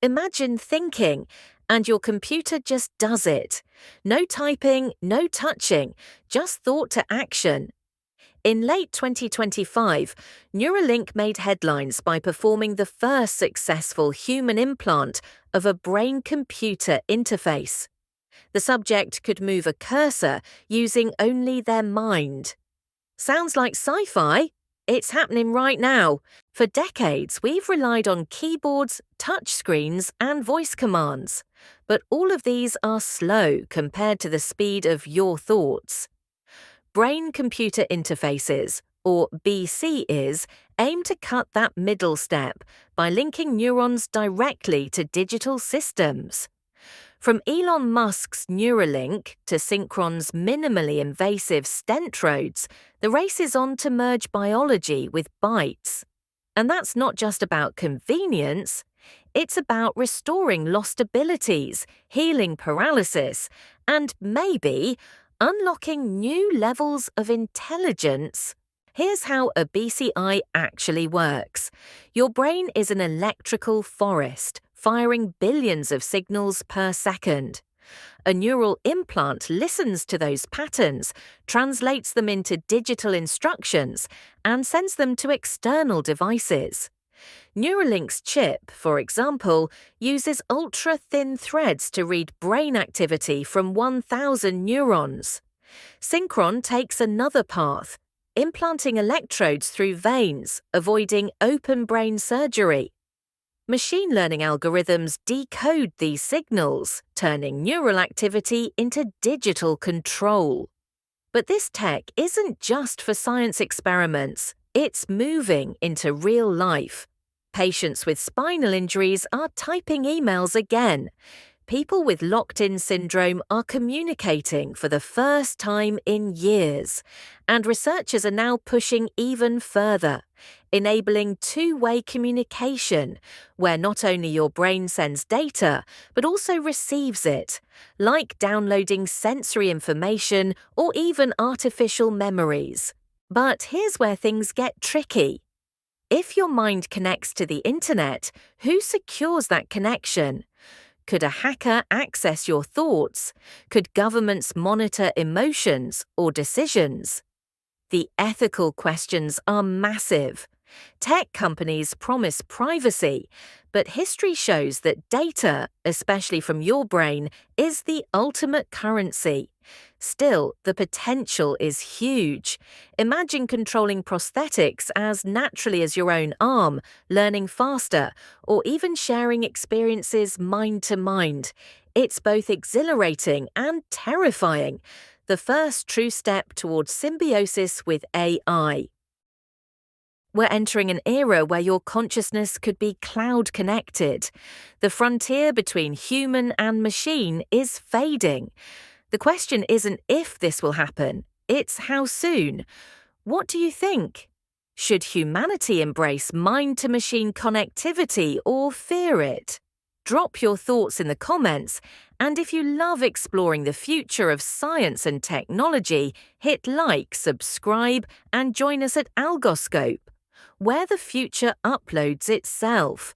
Imagine thinking, and your computer just does it. No typing, no touching, just thought to action. In late 2025, Neuralink made headlines by performing the first successful human implant of a brain-computer interface. The subject could move a cursor using only their mind. Sounds like sci-fi? It's happening right now. For decades, we've relied on keyboards, touchscreens, and voice commands. But all of these are slow compared to the speed of your thoughts. Brain-computer interfaces, or BCIs, aim to cut that middle step by linking neurons directly to digital systems. From Elon Musk's Neuralink to Synchron's minimally invasive stent roads, the race is on to merge biology with bytes. And that's not just about convenience, it's about restoring lost abilities, healing paralysis, and maybe unlocking new levels of intelligence. Here's how a BCI actually works. Your brain is an electrical forest, firing billions of signals per second. A neural implant listens to those patterns, translates them into digital instructions, and sends them to external devices. Neuralink's chip, for example, uses ultra-thin threads to read brain activity from 1,000 neurons. Synchron takes another path, implanting electrodes through veins, avoiding open brain surgery. Machine learning algorithms decode these signals, turning neural activity into digital control. But this tech isn't just for science experiments, it's moving into real life. Patients with spinal injuries are typing emails again. People with locked-in syndrome are communicating for the first time in years. And researchers are now pushing even further, enabling two-way communication, where not only your brain sends data, but also receives it, like downloading sensory information or even artificial memories. But here's where things get tricky. If your mind connects to the internet, who secures that connection? Could a hacker access your thoughts? Could governments monitor emotions or decisions? The ethical questions are massive. Tech companies promise privacy, but history shows that data, especially from your brain, is the ultimate currency. Still, the potential is huge. Imagine controlling prosthetics as naturally as your own arm, learning faster, or even sharing experiences mind to mind. It's both exhilarating and terrifying. The first true step towards symbiosis with AI. We're entering an era where your consciousness could be cloud-connected. The frontier between human and machine is fading. The question isn't if this will happen, it's how soon. What do you think? Should humanity embrace mind-to-machine connectivity or fear it? Drop your thoughts in the comments, and if you love exploring the future of science and technology, hit like, subscribe, and join us at Algoscope, where the future uploads itself.